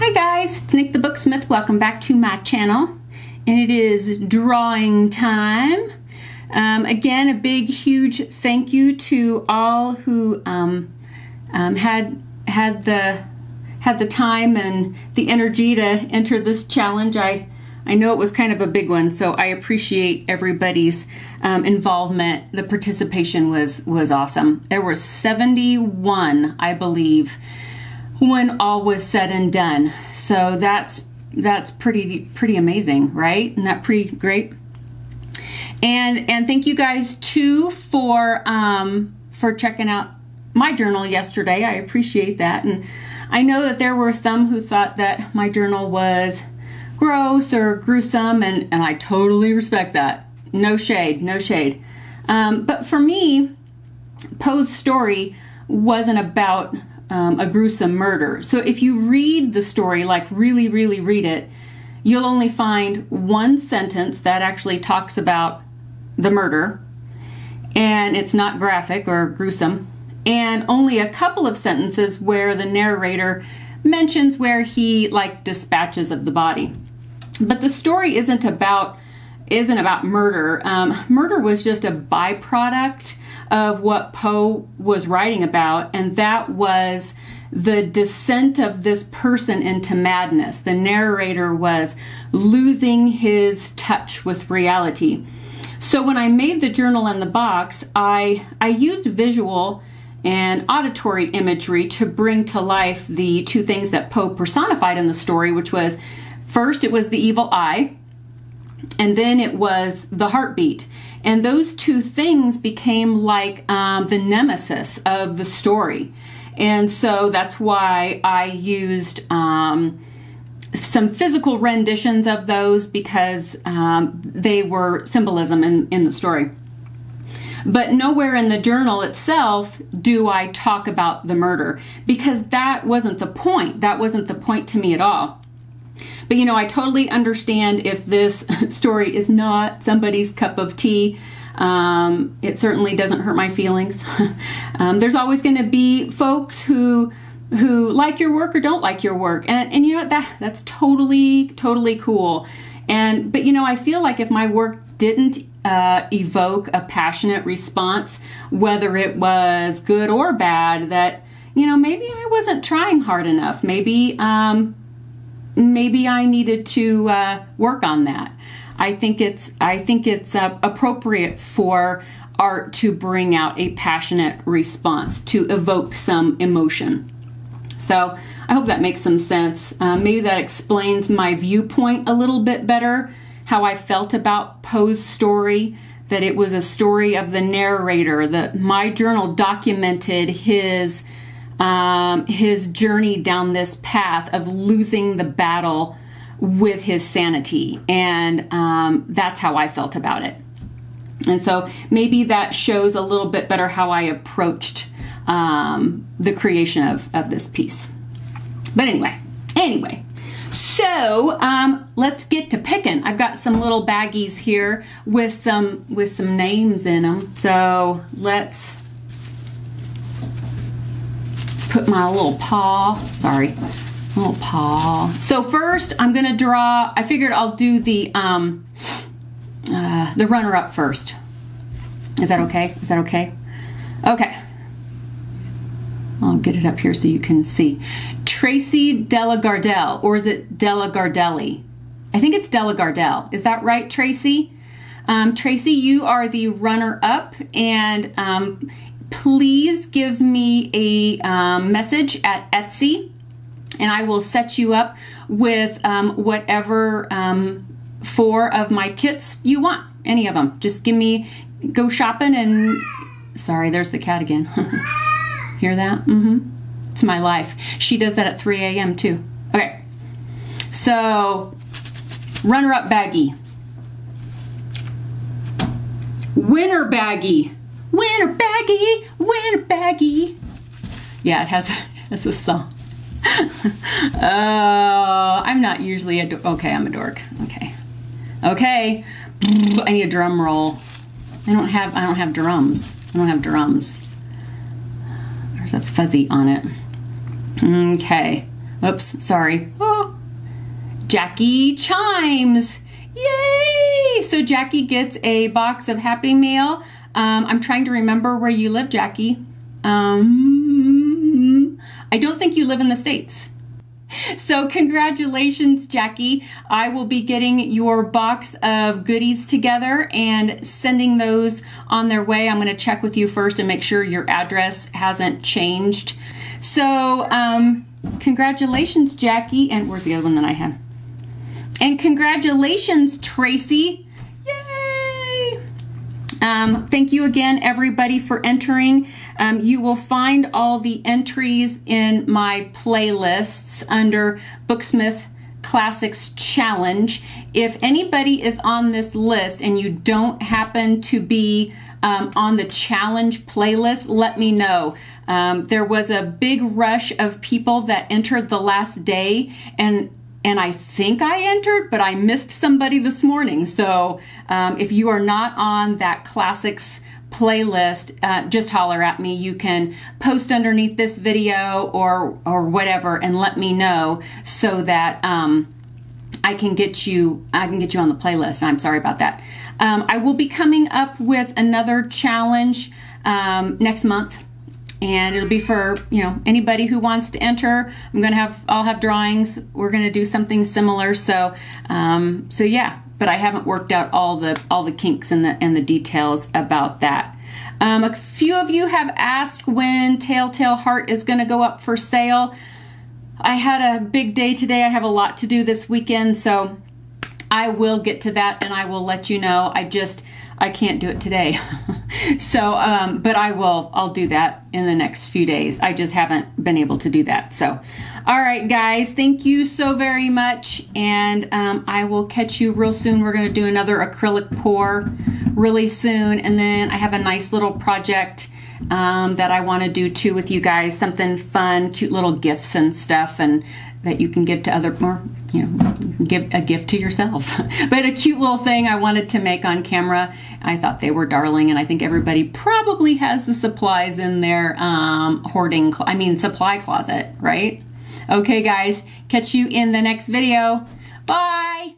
Hi guys, it's Nick the Booksmith. Welcome back to my channel. And it is drawing time. Again, a big, huge thank you to all who had the time and the energy to enter this challenge. I know it was kind of a big one, so I appreciate everybody's involvement. The participation was awesome. There were 71, I believe, when all was said and done. So that's pretty amazing, right? Isn't that pretty great? And thank you guys too for checking out my journal yesterday. I appreciate that. And I know that there were some who thought that my journal was gross or gruesome, and I totally respect that. No shade, no shade. But for me, Poe's story wasn't about a gruesome murder. So if you read the story, like really read it, you'll only find one sentence that actually talks about the murder, and it's not graphic or gruesome, and only a couple of sentences where the narrator mentions where he dispatches of the body. But the story isn't about murder. Murder was just a byproduct of what Poe was writing about, and that was the descent of this person into madness. The narrator was losing his touch with reality. So when I made the journal and the box, I used visual and auditory imagery to bring to life the two things that Poe personified in the story, which was, first it was the evil eye, and then it was the heartbeat. And those two things became like the nemesis of the story. And so that's why I used some physical renditions of those, because they were symbolism in the story. But nowhere in the journal itself do I talk about the murder, because that wasn't the point. That wasn't the point to me at all. But you know, I totally understand if this story is not somebody's cup of tea. It certainly doesn't hurt my feelings. There's always going to be folks who like your work or don't like your work, and you know what, that's totally cool. But you know, I feel like if my work didn't evoke a passionate response, whether it was good or bad, that, you know, maybe I wasn't trying hard enough. Maybe I needed to work on that. I think it's appropriate for art to bring out a passionate response, to evoke some emotion. So I hope that makes some sense. Maybe that explains my viewpoint a little bit better, how I felt about Poe's story, that it was a story of the narrator, that my journal documented his journey down this path of losing the battle with his sanity. And that's how I felt about it. And so maybe that shows a little bit better how I approached the creation of this piece. But anyway, so let's get to picking. I've got some little baggies here with some names in them. So let's put my little paw. Sorry, little paw. So first, I'm gonna draw. I figured I'll do the runner-up first. Is that okay? Is that okay? Okay. I'll get it up here so you can see. Tracy Delagardelle, or is it Delagardelli? I think it's Delagardelle. Is that right, Tracy? Tracy, you are the runner-up, and please give me a message at Etsy, and I will set you up with whatever 4 of my kits you want. Any of them. Just go shopping and... Sorry, there's the cat again. Hear that? It's my life. She does that at 3 a.m. too. Okay. So, runner-up baggie. Winner baggie. Winner baggie. Winner baggie. Yeah, it has a song. Oh, I'm not usually a dork. Okay, I'm a dork. Okay. I need a drum roll. I don't have drums. There's a fuzzy on it. Okay. Oops, sorry. Oh, Jackie chimes. Yay! So Jackie gets a box of Happy Meal. I'm trying to remember where you live, Jackie. I don't think you live in the States. So congratulations, Jackie. I will be getting your box of goodies together and sending those on their way. I'm going to check with you first and make sure your address hasn't changed. So congratulations, Jackie. And where's the other one that I had? And congratulations, Tracy. Yay! Thank you again, everybody, for entering. You will find all the entries in my playlists under Booksmith Classics Challenge. If anybody is on this list and you don't happen to be on the challenge playlist, let me know. There was a big rush of people that entered the last day, and I think I entered, but I missed somebody this morning. So if you are not on that classics playlist, just holler at me. You can post underneath this video or whatever and let me know so that I can get you on the playlist. I'm sorry about that. I will be coming up with another challenge next month. And it'll be for, you know, anybody who wants to enter. I'll have drawings. We're gonna do something similar. So yeah. But I haven't worked out all the kinks and the details about that. A few of you have asked when Telltale Heart is gonna go up for sale. I had a big day today. I have a lot to do this weekend, so I will get to that and I will let you know. I can't do it today. So, but I'll do that in the next few days. I just haven't been able to do that. So, all right, guys, thank you so very much. And I will catch you real soon. We're going to do another acrylic pour really soon. And then I have a nice little project that I want to do too with you guys. Something fun, cute little gifts and stuff, and that you can give to other, or, you know, give a gift to yourself. But a cute little thing I wanted to make on camera. I thought they were darling, and I think everybody probably has the supplies in their supply closet, right? Okay, guys, catch you in the next video. Bye!